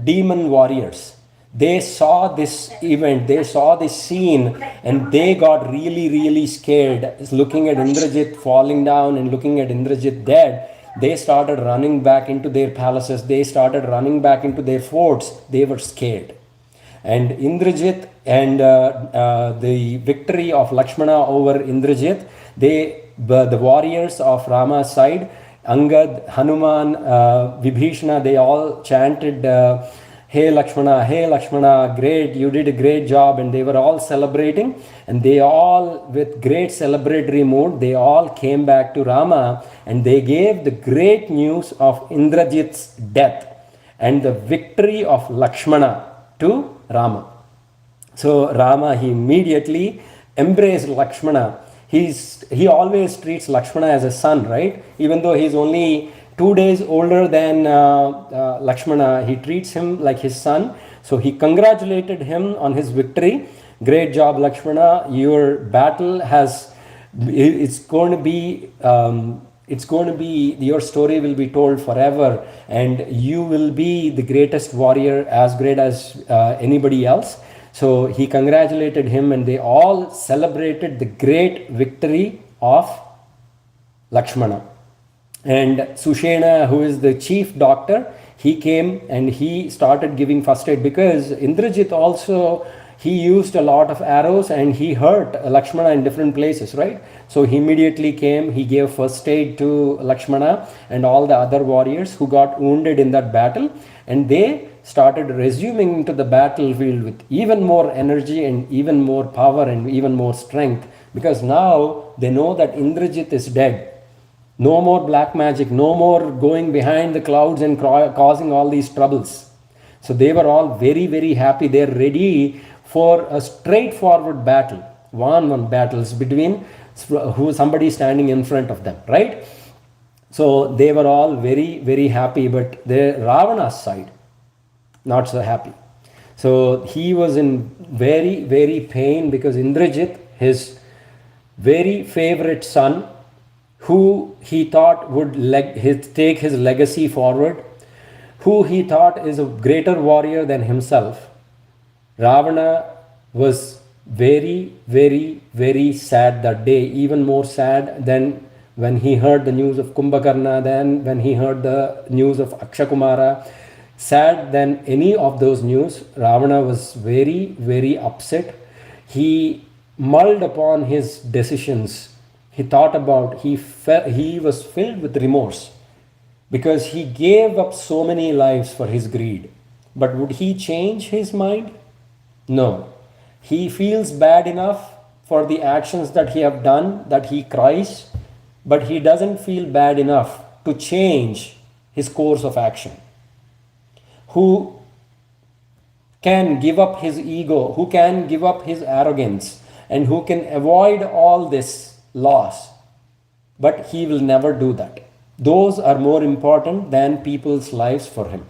demon warriors, they saw this event, they saw this scene, and they got really scared. Looking at Indrajit falling down and looking at Indrajit dead, they started running back into their palaces, they started running back into their forts. They were scared. And Indrajit and the victory of Lakshmana over Indrajit, the warriors of Rama's side, Angad, Hanuman, Vibhishana, they all chanted, hey Lakshmana, great, you did a great job. And they were all celebrating, and they all, with great celebratory mood, they all came back to Rama, and they gave the great news of Indrajit's death and the victory of Lakshmana to Rama. So Rama, he immediately embraced Lakshmana. He always treats Lakshmana as a son, right? Even though he's only 2 days older than Lakshmana, he treats him like his son. So he congratulated him on his victory. Great job, Lakshmana. Your battle it's going to be, your story will be told forever, and you will be the greatest warrior, as great as anybody else. So he congratulated him, and they all celebrated the great victory of Lakshmana. And Sushena, who is the chief doctor, he came and he started giving first aid, because Indrajit also, he used a lot of arrows and he hurt Lakshmana in different places, right? So he immediately came, he gave first aid to Lakshmana and all the other warriors who got wounded in that battle, and they started resuming into the battlefield with even more energy and even more power and even more strength, because now they know that Indrajit is dead. No more black magic, no more going behind the clouds and causing all these troubles. So they were all very happy. They're ready for a straightforward battle, one-on-one battles between somebody standing in front of them, right? So they were all very happy, but the Ravana's side, not so happy. So he was in very pain, because Indrajit, his very favorite son, who he thought would take his legacy forward, who he thought is a greater warrior than himself, Ravana was very, very, very sad that day, even more sad than when he heard the news of Kumbhakarna, then when he heard the news of Akshakumara. Sad than any of those news. Ravana was very, very upset. He mulled upon his decisions. He thought about, he was filled with remorse because he gave up so many lives for his greed. But would he change his mind? No. He feels bad enough for the actions that he have done that he cries, but he doesn't feel bad enough to change his course of action. Who can give up his ego, who can give up his arrogance, and who can avoid all this loss. But he will never do that. Those are more important than people's lives for him.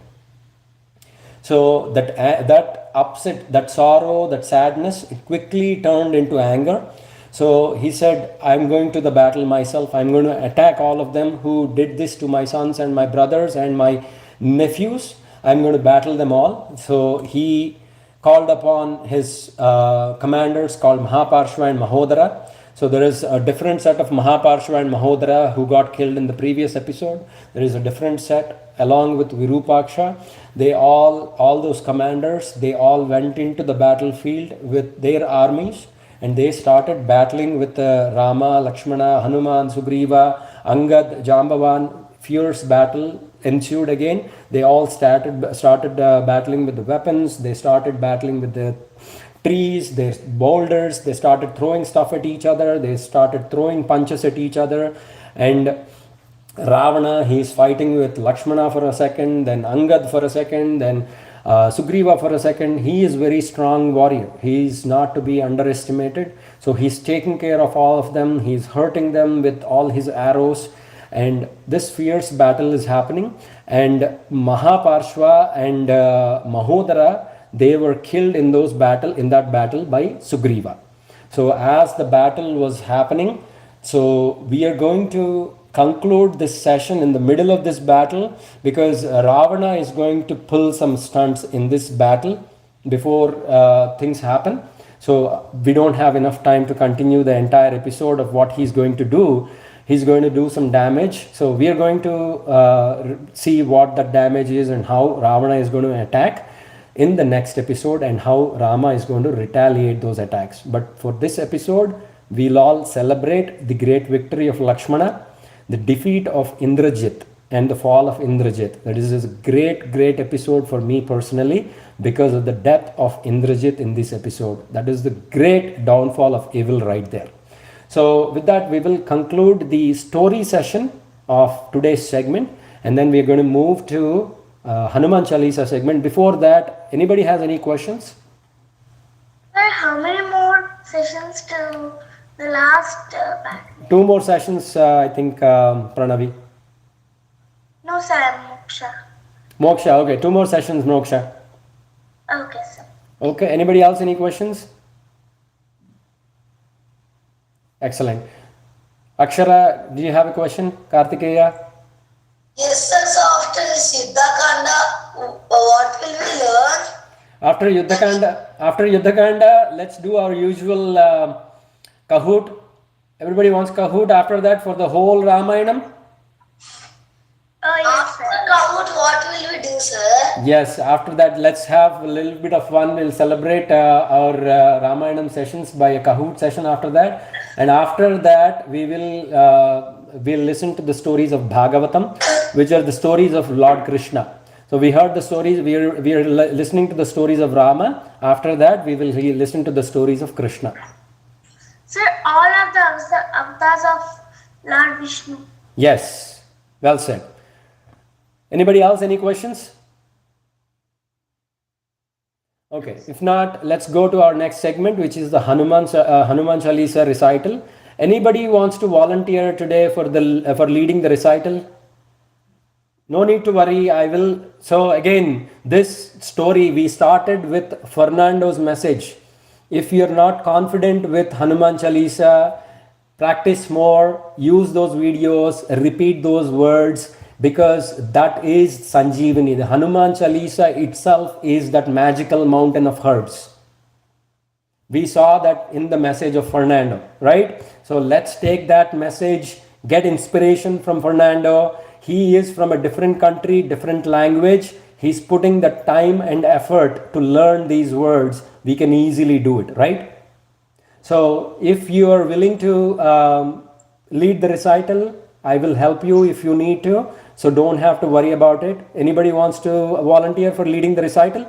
So that upset, that sorrow, that sadness, it quickly turned into anger. So he said, I'm going to the battle myself. I'm going to attack all of them who did this to my sons and my brothers and my nephews. I'm going to battle them all. So he called upon his commanders called Mahaparshva and Mahodara. So there is a different set of Mahaparshva and Mahodara who got killed in the previous episode. There is a different set along with Virupaksha. They all those commanders, they all went into the battlefield with their armies and they started battling with Rama, Lakshmana, Hanuman, Sugriva, Angad, Jambavan. Fierce battle ensued again. They all started battling with the weapons. They started battling with the trees, their boulders. They started throwing stuff at each other. They started throwing punches at each other. And Ravana, he is fighting with Lakshmana for a second, then Angad for a second, then Sugriva for a second. He is very strong warrior. He is not to be underestimated. So he's taking care of all of them. He's hurting them with all his arrows. And this fierce battle is happening. And Mahaparshva and Mahodara, they were killed in that battle by Sugriva. So as the battle was happening, so we are going to conclude this session in the middle of this battle because Ravana is going to pull some stunts in this battle before things happen. So we don't have enough time to continue the entire episode of what he's going to do. He's going to do some damage. So we are going to see what that damage is and how Ravana is going to attack in the next episode and how Rama is going to retaliate those attacks. But for this episode, we'll all celebrate the great victory of Lakshmana, the defeat of Indrajit and the fall of Indrajit. That is a great episode for me personally because of the death of Indrajit in this episode. That is the great downfall of evil right there. So with that, we will conclude the story session of today's segment and then we are going to move to Hanuman Chalisa segment. Before that, anybody has any questions? Sir, how many more sessions to the last battle? 2 more sessions, I think, Pranavi. No, sir, Moksha. Moksha, okay. 2 more sessions, Moksha. Okay, sir. Okay, anybody else, any questions? Excellent. Akshara, do you have a question? Kartikeya? Yes, sir. So after this Yuddha Kanda, what will we learn? After Yuddha Kanda, let's do our usual Kahoot. Everybody wants Kahoot after that for the whole Ramayanam? Oh, yes, After sir. Kahoot, what will we do, sir? Yes, after that, let's have a little bit of fun. We'll celebrate our Ramayanam sessions by a Kahoot session after that. And after that, we will we'll listen to the stories of Bhagavatam, which are the stories of Lord Krishna. So we heard the stories, we are listening to the stories of Rama. After that, we will listen to the stories of Krishna. Sir, all of the avatars of Lord Vishnu. Yes, well said. Anybody else, any questions? Okay, if not, let's go to our next segment, which is the Hanuman Chalisa recital. Anybody wants to volunteer today for leading the recital? No need to worry, I will. So again, this story, we started with Fernando's message. If you're not confident with Hanuman Chalisa, practice more, use those videos, repeat those words, because that is Sanjeevani. The Hanuman Chalisa itself is that magical mountain of herbs. We saw that in the message of Fernando, right? So let's take that message, get inspiration from Fernando. He is from a different country, different language. He's putting the time and effort to learn these words. We can easily do it, right? So if you are willing to lead the recital, I will help you if you need to. So don't have to worry about it. Anybody wants to volunteer for leading the recital?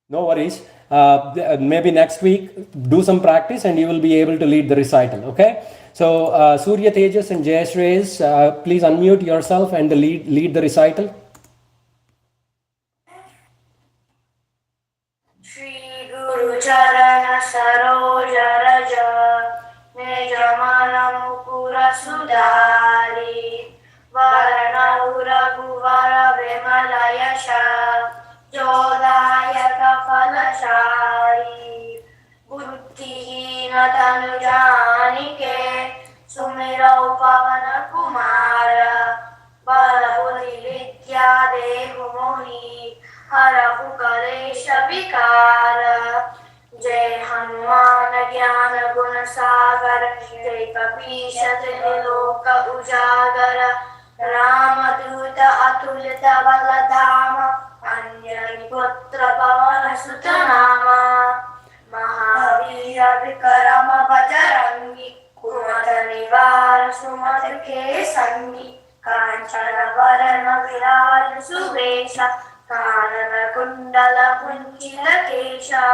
No worries. Maybe next week, do some practice and you will be able to lead the recital, okay? So Surya Tejas and Jayashreyas, please unmute yourself and lead the recital. Shri Guru Charana Saroja Raja Nejamana Mukura Sudari Varana Uraguvara Vimalayasha Jodayaka Falashari Buddhihina Tanujanike Sumira Upavana Kumara Balabudi Vidya Dehumohi Harahu Kalesha Vikara Jai Hanuman Jnana Guna Sagar Jai Kapisha Loka Ujagara Ramaduta Atulita Baladhama Anjani Putra Pavana Sutanama Mahavira Vikarama Bhajarangi Kumata Nivara Sumata Kesangi Kanchana Varana Viraj Subesha Kanana Kundala Punchila Kesha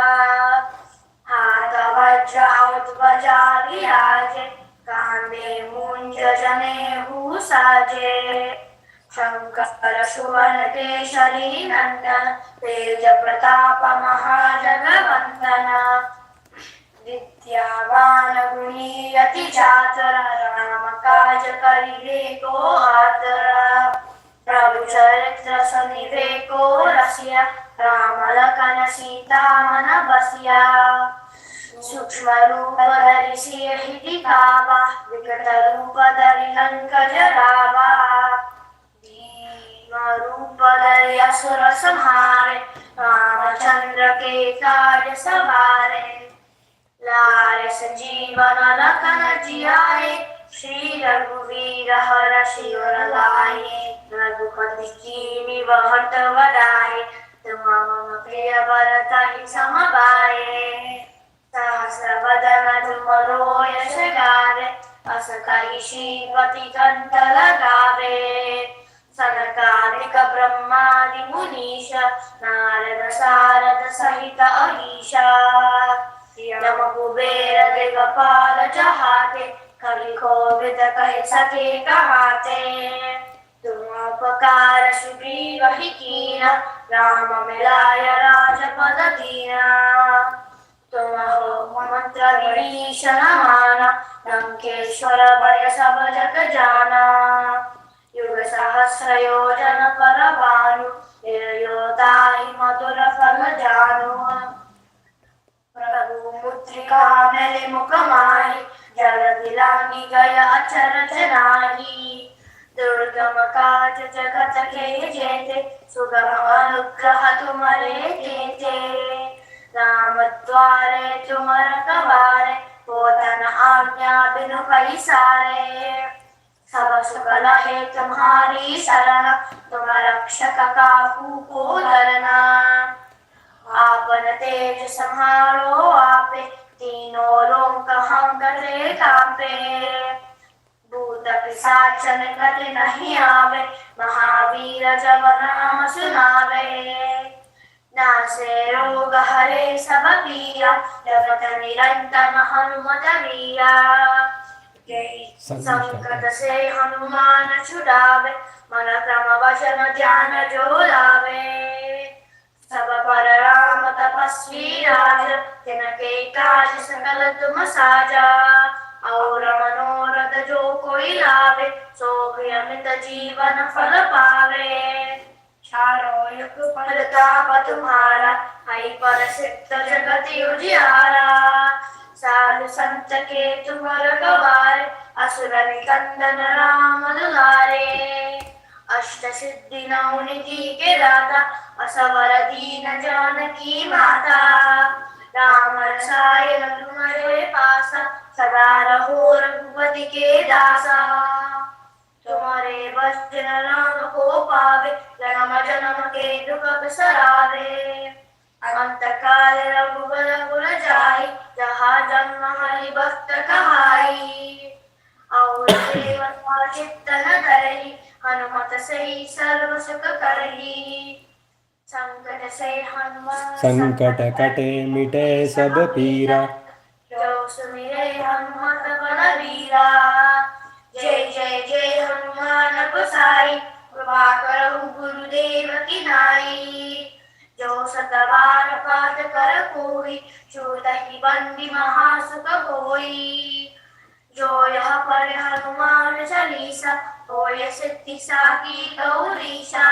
Hata Vajra Utvaja Viraje Kande Munja Jane Husaje Shankara Suvana Keshari Nandana Teja Pratapa Mahajagavantana Vidyavana Guniyati Chatara Rama Kaja Kariveko Atara Prabhu Charitra Saniveko Rasya Rama Lakana Sita Manabasya Sukshma Rupa Dhari Sihiti Kava Vikata Rupa Dhari Lanka Jarava Rupa Dhari Asura Samhare Ramachandra Ke Karya Savare Lare Sanjeevana Lakana Jiyaye Shri Raghuveera Hara Shivara Laye Raghupati Ki Nivahat Vadaye Tumama Priya Bharata Hi Samabaye Sahasra Vadana Tumaro Yashagare Asakai Shivati Kanta Lagave Sanakarika Brahmadi Munisha Narada Sarada Sahita Ahisha Yama Kubera Devapala Jahate Kali Kovida Kahi Sake Kahate Tumapakara Sugriva Hikina Rama Milaya Raja Padadina Tumaho Mantra Virishana Mana Lankeshwara Bhaya Sabhajaka Jana Yuga Sahasra Yojana Paravanu Yotai Madhura Falajanu Prabhu Mutrika Mele Mukamahi Jaladilani Gaya Achara Janani Durgama Kaja Jagata Ke Jete Sugama Anugraha Tumare Tete Ramadware Tumara Kavare Potana Agnya Binu Paisare Sabha Sukala He Tumhari Sarana Tumara Kshaka Kahu Ko Dharana आपन तेज संहारो आपे तीनों लोक हम करे कांपे भूत पिशाच निकट नहीं आवे महावीर जब नाम सुनावे नासे रोग हरे सब पीरा जगत निरंतर हनुमत वीरा संकट से हनुमान छुड़ावे मन क्रम वचन ध्यान जो लावे सब पर राम तपस्वी राज तिनके काज सकल तुम साजा और मनोरथ जो कोई लावे सो अमित जीवन फल पावे चारों युग परताप तुम्हारा हई पर सिद्ध जगत उजियारा साधु संत के तुम रखवारे असुर निकंदन राम दुलारे अष्ट सिद्धि नौ निधि के दाता असवर दीन जानकी माता राम रसायन तुम्हारे पासा सदा रहो रघुपति के दासा तुम्हारे भजन राम को पावे जन्म जन्म के दुख बिसरावे अंत काल रघुबर पुर जाई जहाँ जन्म हरि भक्त कहाई और देवता चित्तन धरई हनुमत सही सर्व सुख करही संकट से हनुमान संकट कटे मिटे सब पीरा, जो सुमिरे हनुमत बलवीरा जय जय जय हनुमान गोसाई कृपा करहु गुरुदेव की नाई जो सतबार पाठ कर कोई छूटहि बंदी महासुख होई जो यह पढ़े हनुमान चालीसा होय सिद्धि साकी गौरीशा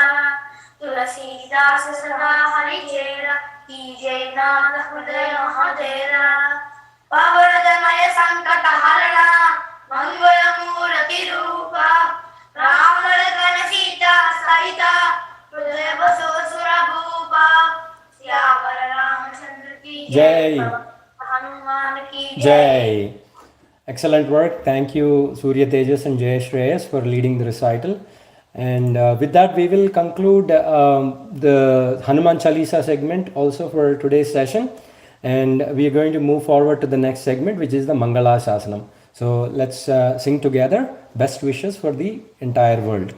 तुलसीदास सदा हरि चेरा कीजे नाथ हृदय महादेरा पवनदमय संकट हरणा मंगल मूर्ति रूपा राम लखन सीता सहिता हृदय बसो सुर भूपा सियावर रामचंद्र की जय। हनुमान की Jai. Excellent work. Thank you, Surya Tejas and Jay Shreyas, for leading the recital. And with that, we will conclude the Hanuman Chalisa segment also for today's session. And we are going to move forward to the next segment, which is the Mangala Shasanam. So let's sing together. Best wishes for the entire world.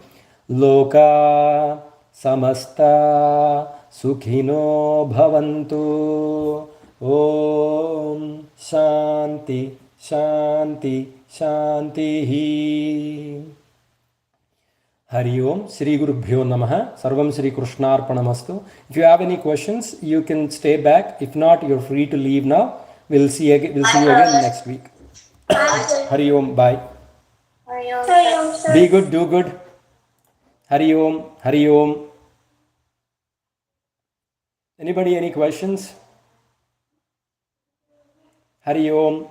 Loka samasta sukhino bhavantu. Om Shanti Shanti Shanti Hi. Hari Om. Sri Gurubhyo Namaha. Sarvam Sri Krishnarpanamastu. If you have any questions, you can stay back. If not, you're free to leave now. We'll see you again next week. Hari Om. Bye. Be good, do good. Hari Om. Hari Om. Anybody, any questions? Hari Om.